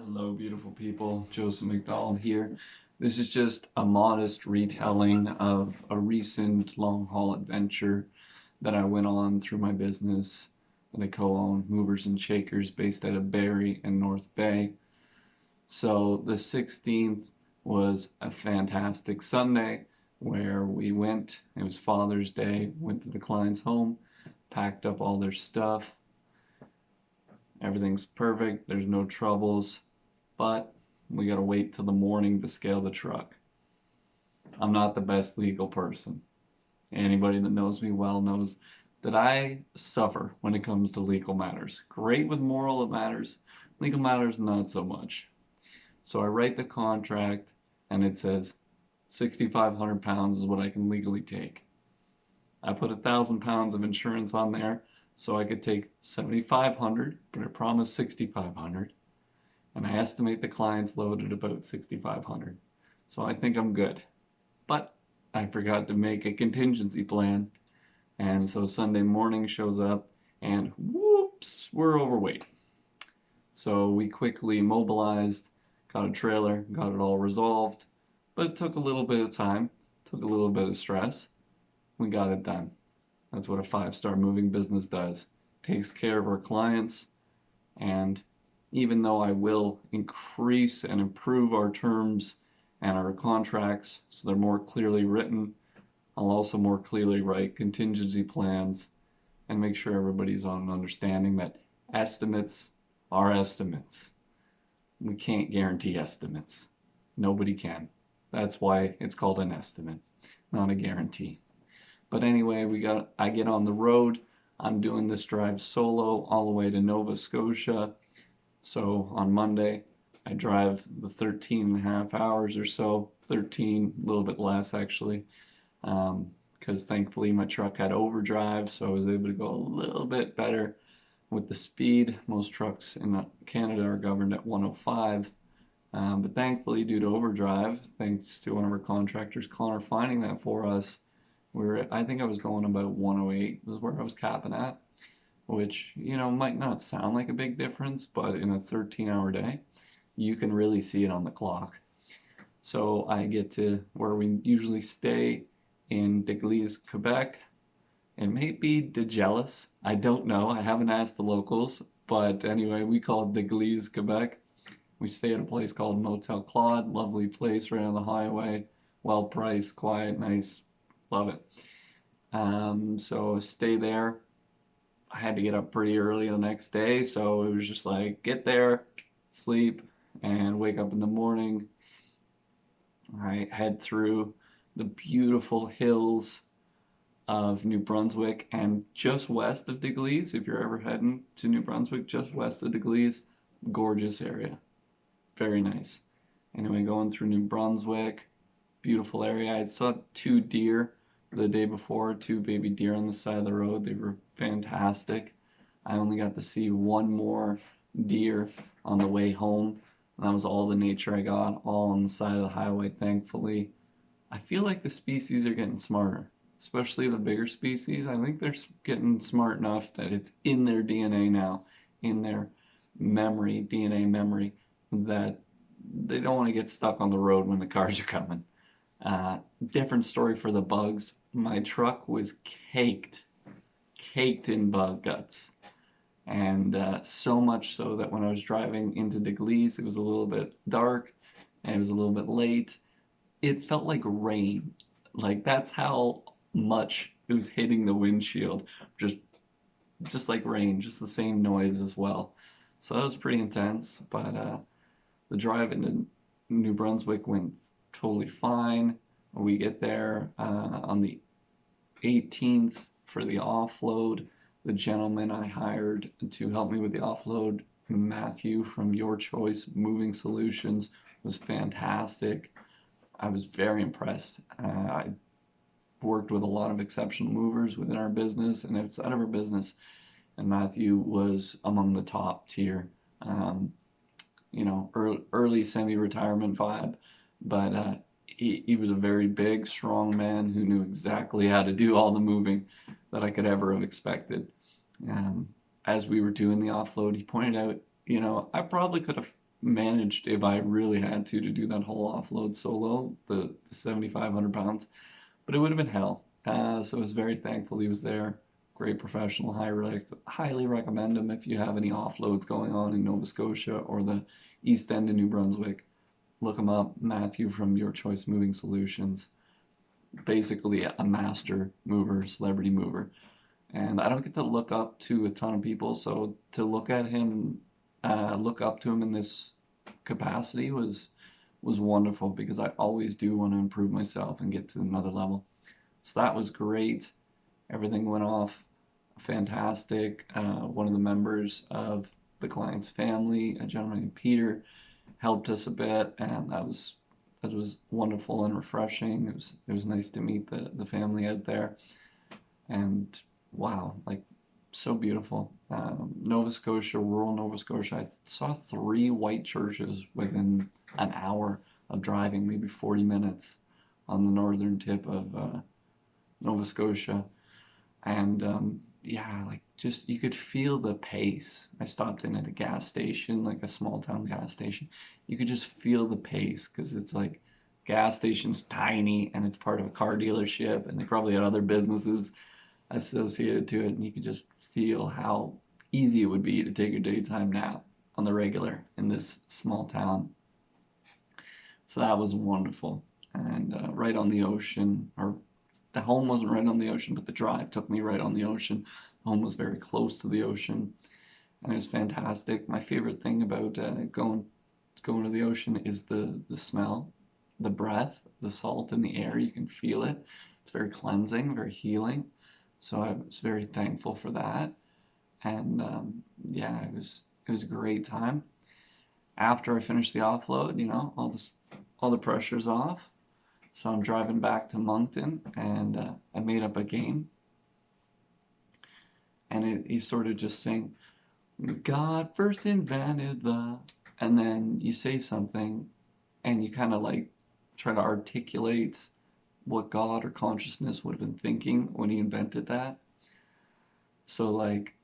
Hello, beautiful people. Joseph McDonald here. This is just a modest retelling of a recent long haul adventure that I went on through my business that I co-own, Movers and Shakers, based out of Barrie and North Bay. So the 16th was a fantastic Sunday where we went. It was Father's Day. Went to the client's home, packed up all their stuff. Everything's perfect. There's no troubles. But we gotta wait till the morning to scale the truck. I'm not the best legal person. Anybody that knows me well knows that I suffer when it comes to legal matters. Great with moral matters, legal matters not so much. So I write the contract and it says 6,500 pounds is what I can legally take. I put 1,000 pounds of insurance on there so I could take 7,500, but I promised 6,500. And I estimate the client's load at about 6,500. So I think I'm good. But I forgot to make a contingency plan. And so Sunday morning shows up and whoops, we're overweight. So we quickly mobilized, got a trailer, got it all resolved. But it took a little bit of time, took a little bit of stress. We got it done. That's what a 5-star moving business does. Takes care of our clients, and even though I will increase and improve our terms and our contracts so they're more clearly written, I'll also more clearly write contingency plans and make sure everybody's on an understanding that estimates are estimates. We can't guarantee estimates. Nobody can. That's why it's called an estimate, not a guarantee. But anyway, I get on the road. I'm doing this drive solo all the way to Nova Scotia. So on Monday, I drive the 13 and a half hours or so, 13, a little bit less actually, because thankfully my truck had overdrive, so I was able to go a little bit better with the speed. Most trucks in Canada are governed at 105, but thankfully due to overdrive, thanks to one of our contractors, Connor, finding that for us, I think I was going about 108 was where I was capping at, which, might not sound like a big difference, but in a 13-hour day, you can really see it on the clock. So I get to where we usually stay in Déglise, Quebec. It may be DeGelis. I don't know. I haven't asked the locals, but anyway, we call it Déglise, Quebec. We stay at a place called Motel Claude. Lovely place right on the highway. Well priced, quiet, nice. Love it. So stay there. I had to get up pretty early the next day, so it was just like get there, sleep, and wake up in the morning. I head through the beautiful hills of New Brunswick, and just west of Déglise, if you're ever heading to New Brunswick, just west of Déglise, gorgeous area. Very nice. Anyway, going through New Brunswick, beautiful area. I saw 2 deer the day before, 2 baby deer on the side of the road. They were fantastic. I only got to see 1 more deer on the way home. And that was all the nature I got, all on the side of the highway, thankfully. I feel like the species are getting smarter, especially the bigger species. I think they're getting smart enough that it's in their DNA now, in their memory, DNA memory, that they don't want to get stuck on the road when the cars are coming. Different story for the bugs. My truck was caked in bug guts. And so much so that when I was driving into Déglise, it was a little bit dark and it was a little bit late. It felt like rain. Like that's how much it was hitting the windshield. Just like rain, just the same noise as well. So that was pretty intense, but the drive into New Brunswick went totally fine. We get there on the 18th for the offload. The gentleman I hired to help me with the offload, Matthew from Your Choice Moving Solutions, was fantastic. I was very impressed. I worked with a lot of exceptional movers within our business and outside of our business, and Matthew was among the top tier. Early semi-retirement vibe, but he was a very big, strong man who knew exactly how to do all the moving that I could ever have expected. As we were doing the offload, he pointed out, I probably could have managed, if I really had to do that whole offload solo, the 7,500 pounds, but it would have been hell. So I was very thankful he was there. Great professional. Highly recommend him if you have any offloads going on in Nova Scotia or the East End of New Brunswick. Look him up, Matthew from Your Choice Moving Solutions. Basically a master mover, celebrity mover. And I don't get to look up to a ton of people, so to look at him, look up to him in this capacity was wonderful, because I always do want to improve myself and get to another level. So that was great. Everything went off fantastic. One of the members of the client's family, a gentleman named Peter, helped us a bit, and that was wonderful and refreshing. It was nice to meet the family out there, and wow, like, so beautiful. Nova Scotia, rural Nova Scotia. I saw 3 white churches within an hour of driving, maybe 40 minutes on the northern tip of Nova Scotia. And yeah, like, just you could feel the pace. I stopped in at a gas station, like a small town gas station. You could just feel the pace, because it's like gas station's tiny and it's part of a car dealership, and they probably had other businesses associated to it, and you could just feel how easy it would be to take a daytime nap on the regular in this small town. So that was wonderful. And right on the ocean, or the home wasn't right on the ocean, but the drive took me right on the ocean. The home was very close to the ocean, and it was fantastic. My favorite thing about going to the ocean is the smell, the breath, the salt in the air. You can feel it. It's very cleansing, very healing. So I was very thankful for that. And yeah, it was a great time. After I finished the offload, all the pressure's off. So I'm driving back to Moncton, and I made up a game, and he sort of just sing, God first invented the, and then you say something, and you kind of like try to articulate what God or consciousness would have been thinking when he invented that. So, like,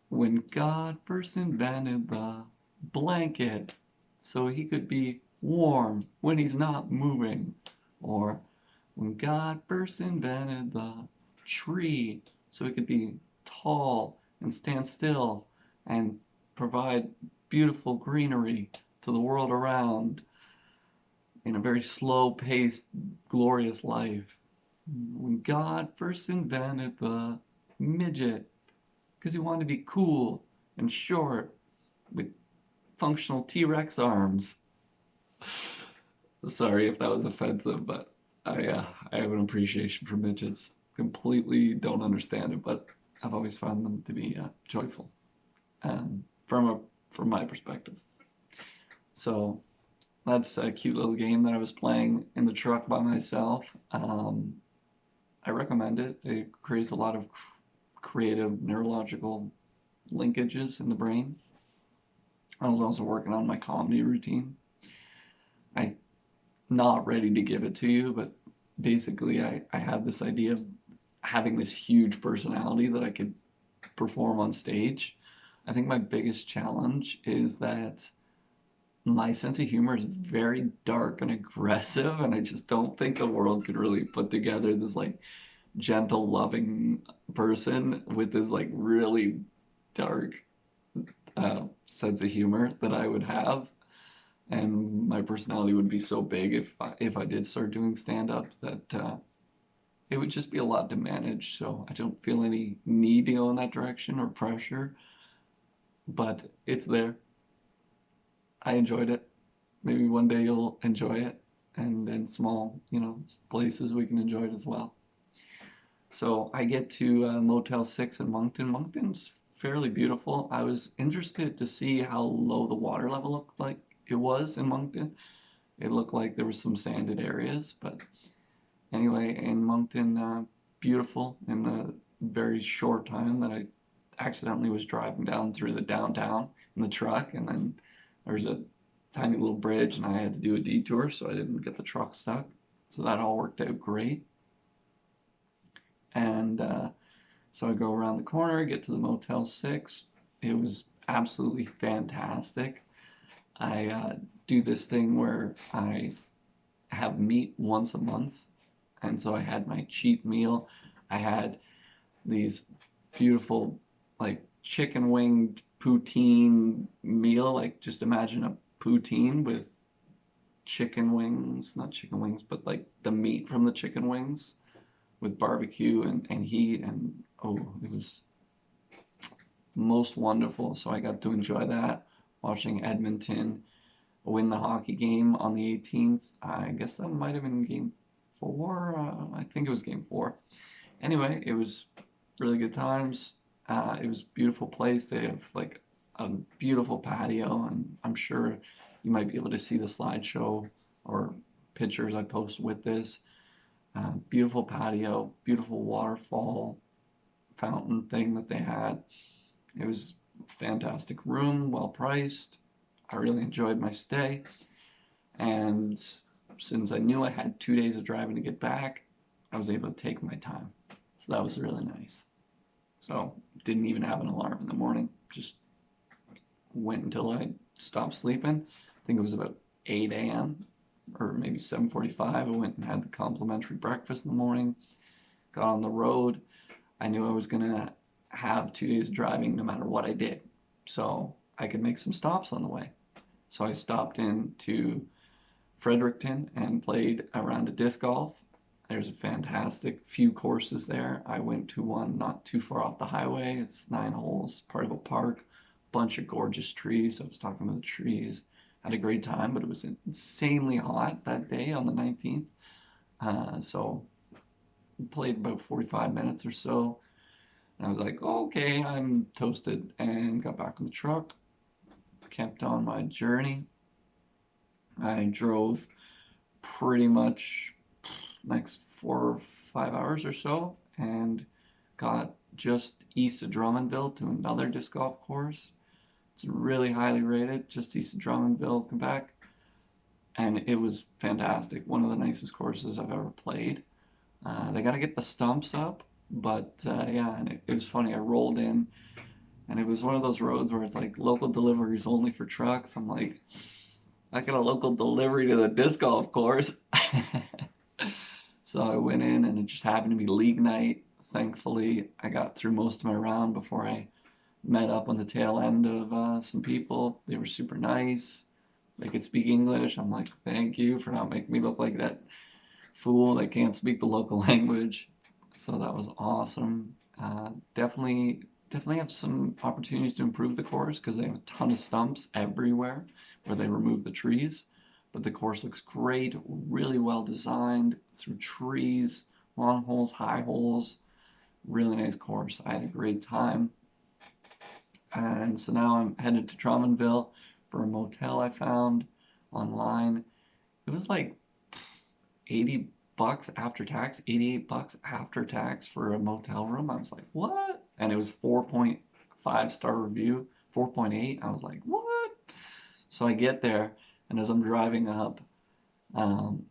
when God first invented the blanket, so he could be warm when he's not moving. Or when God first invented the tree, so it could be tall and stand still and provide beautiful greenery to the world around in a very slow-paced, glorious life. When God first invented the midget, because he wanted to be cool and short with functional T-Rex arms. Sorry if that was offensive, but I have an appreciation for midgets. Completely don't understand it, but I've always found them to be joyful, from my perspective. So that's a cute little game that I was playing in the truck by myself. I recommend it. It creates a lot of creative neurological linkages in the brain. I was also working on my comedy routine. I'm not ready to give it to you, but basically I have this idea of having this huge personality that I could perform on stage. I think my biggest challenge is that my sense of humor is very dark and aggressive, and I just don't think the world could really put together this like gentle, loving person with this like really dark sense of humor that I would have. And my personality would be so big if I did start doing stand-up that it would just be a lot to manage. So I don't feel any need to go in that direction or pressure, but it's there. I enjoyed it. Maybe one day you'll enjoy it, and in small, places we can enjoy it as well. So I get to Motel 6 in Moncton. Moncton's fairly beautiful. I was interested to see how low the water level looked like it was in Moncton. It looked like there were some sanded areas, but anyway, in Moncton, beautiful in the very short time that I accidentally was driving down through the downtown in the truck, and then there's a tiny little bridge, and I had to do a detour so I didn't get the truck stuck. So that all worked out great. And so I go around the corner, get to the Motel 6. It was absolutely fantastic. I do this thing where I have meat once a month, and so I had my cheat meal. I had these beautiful, like, chicken winged poutine meal. Like, just imagine a poutine with chicken wings, not chicken wings, but like the meat from the chicken wings with barbecue and heat. And oh, it was most wonderful. So I got to enjoy that, watching Edmonton win the hockey game on the 18th. I guess that might have been game four. I think it was game four. Anyway, it was really good times. It was a beautiful place. They have like a beautiful patio, and I'm sure you might be able to see the slideshow or pictures I post with this. Beautiful patio, beautiful waterfall fountain thing that they had. It was a fantastic room, well priced. I really enjoyed my stay. And since I knew I had 2 days of driving to get back, I was able to take my time. So that was really nice. So didn't even have an alarm in the morning. Just went until I stopped sleeping. I think it was about 8 a.m. or maybe 7:45. I went and had the complimentary breakfast in the morning. Got on the road. I knew I was gonna have 2 days of driving no matter what I did. So I could make some stops on the way. So I stopped into Fredericton and played a round of disc golf. There's a fantastic few courses there. I went to one not too far off the highway. It's 9 holes, part of a park, bunch of gorgeous trees. I was talking about the trees. Had a great time, but it was insanely hot that day on the 19th. So played about 45 minutes or so. And I was like, oh, okay, I'm toasted, and got back in the truck, kept on my journey. I drove pretty much next 4 or 5 hours or so and got just east of Drummondville to another disc golf course. It's really highly rated, just east of Drummondville, Quebec. And it was fantastic. One of the nicest courses I've ever played. They got to get the stumps up, but yeah, and it was funny. I rolled in, and it was one of those roads where it's like local deliveries only for trucks. I'm like, I got a local delivery to the disc golf course. So I went in, and it just happened to be league night. Thankfully, I got through most of my round before I met up on the tail end of some people. They were super nice. They could speak English. I'm like, thank you for not making me look like that fool that can't speak the local language. So that was awesome. Definitely have some opportunities to improve the course because they have a ton of stumps everywhere where they remove the trees. But the course looks great, really well designed through trees, long holes, high holes. Really nice course. I had a great time. And so now I'm headed to Drummondville for a motel I found online. It was like $80 after tax, $88 after tax for a motel room. I was like, what? And it was 4.5-star review, 4.8. I was like, what? So I get there, and as I'm driving up, um,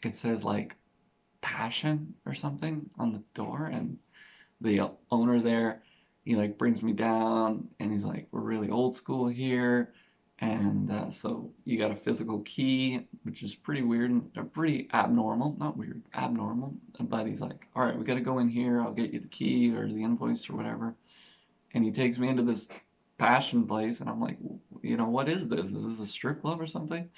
it says like passion or something on the door, and the owner there, he like brings me down, and he's like, we're really old school here, and so you got a physical key, which is pretty weird and pretty abnormal. Not weird, abnormal. But he's like, all right, we got to go in here. I'll get you the key or the invoice or whatever. And he takes me into this passion place, and I'm like, what is this? Is this a strip club or something? And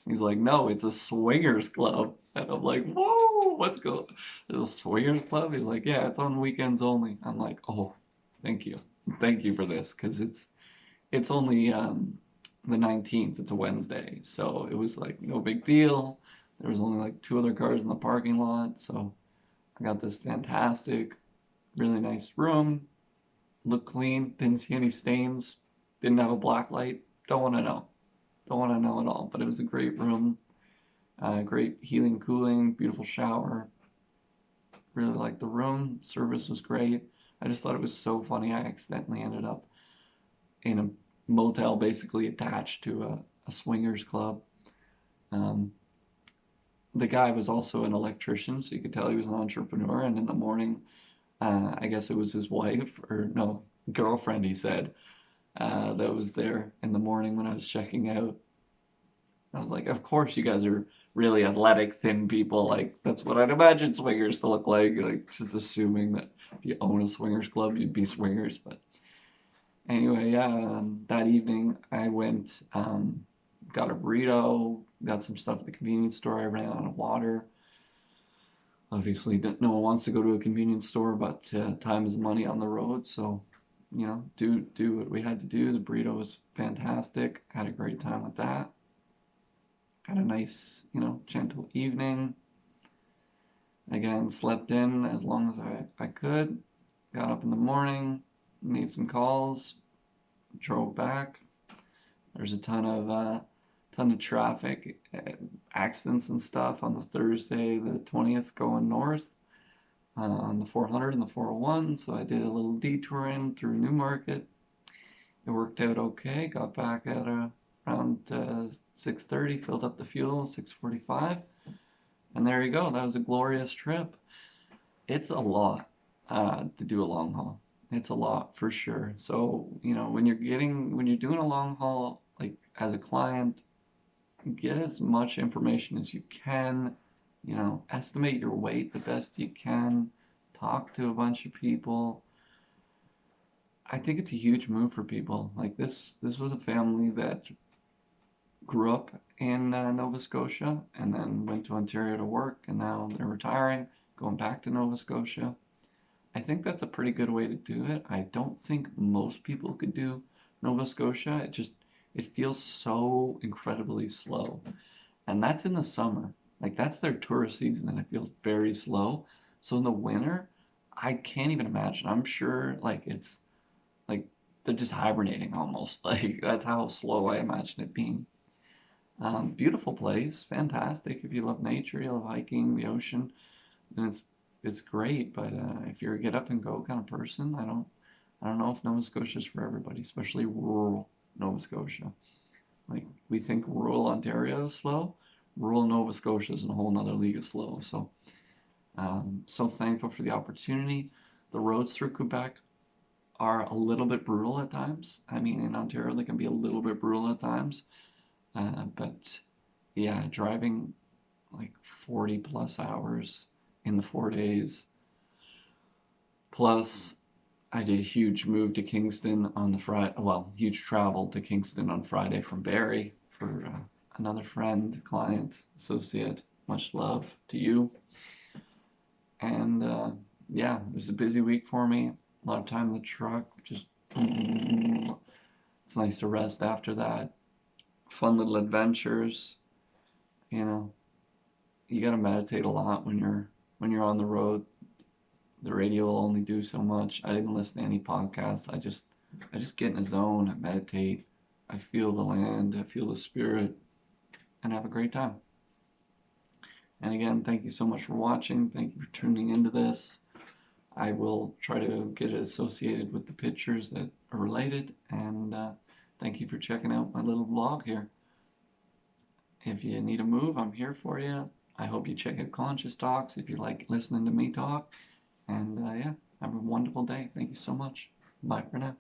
he's like, no, it's a swingers club. And I'm like, whoa, what's going? There's a swingers club? He's like, yeah, it's on weekends only. I'm like, oh, thank you for this, because it's only the 19th. It's a Wednesday, so it was like no big deal. There was only like 2 other cars in the parking lot, so I got this fantastic, really nice room. Looked clean, didn't see any stains, didn't have a black light. Don't want to know. Don't want to know at all. But it was a great room, great healing, cooling, beautiful shower. Really liked the room. Service was great. I just thought it was so funny. I accidentally ended up in a motel basically attached to a swingers club. Um, the guy was also an electrician, so you could tell he was an entrepreneur. And in the morning, I guess it was his wife, or no, girlfriend, he said, that was there in the morning when I was checking out. I was like, of course you guys are really athletic, thin people. Like, that's what I'd imagine swingers to look like. Like, just assuming that if you own a swingers club, you'd be swingers. But anyway, yeah, that evening I went, got a burrito, got some stuff at the convenience store. I ran out of water. Obviously, no one wants to go to a convenience store, but time is money on the road. So, do what we had to do. The burrito was fantastic. Had a great time with that. Had a nice, gentle evening. Again, slept in as long as I could. Got up in the morning, made some calls, drove back. There's a ton of traffic, accidents and stuff on the Thursday, the 20th, going north on the 400 and the 401. So I did a little detour in through Newmarket. It worked out okay. Got back at around 6:30, filled up the fuel, 6:45. And there you go. That was a glorious trip. It's a lot to do a long haul. It's a lot for sure. So, when you're doing a long haul, like as a client, get as much information as you can, estimate your weight the best you can, talk to a bunch of people. I think it's a huge move for people. Like this was a family that grew up in Nova Scotia and then went to Ontario to work, and now they're retiring, going back to Nova Scotia. I think that's a pretty good way to do it. I don't think most people could do Nova Scotia. It feels so incredibly slow. And that's in the summer. Like that's their tourist season and it feels very slow. So in the winter, I can't even imagine. I'm sure like it's like they're just hibernating almost. Like that's how slow I imagine it being. Beautiful place, fantastic. If you love nature, you love hiking, the ocean, then it's great. But if you're a get up and go kind of person, I don't know if Nova Scotia is for everybody, especially rural Nova Scotia. Like we think rural Ontario is slow, rural Nova Scotia is in a whole nother league of slow. So so thankful for the opportunity. The roads through Quebec are a little bit brutal at times. I mean, in Ontario they can be a little bit brutal at times. But yeah, driving like 40 plus hours in the 4 days. Plus, I did a huge move to Kingston on the Friday. Well, huge travel to Kingston on Friday from Barrie for another friend, client, associate. Much love to you. And yeah, it was a busy week for me. A lot of time in the truck. Just it's nice to rest after that. Fun little adventures. You gotta meditate a lot when you're on the road. The radio will only do so much. I didn't listen to any podcasts. I just get in a zone. I meditate. I feel the land. I feel the spirit, and have a great time. And again, thank you so much for watching. Thank you for tuning into this. I will try to get it associated with the pictures that are related. And thank you for checking out my little vlog here. If you need a move, I'm here for you. I hope you check out Conscious Talks if you like listening to me talk. And yeah, have a wonderful day. Thank you so much. Bye for now.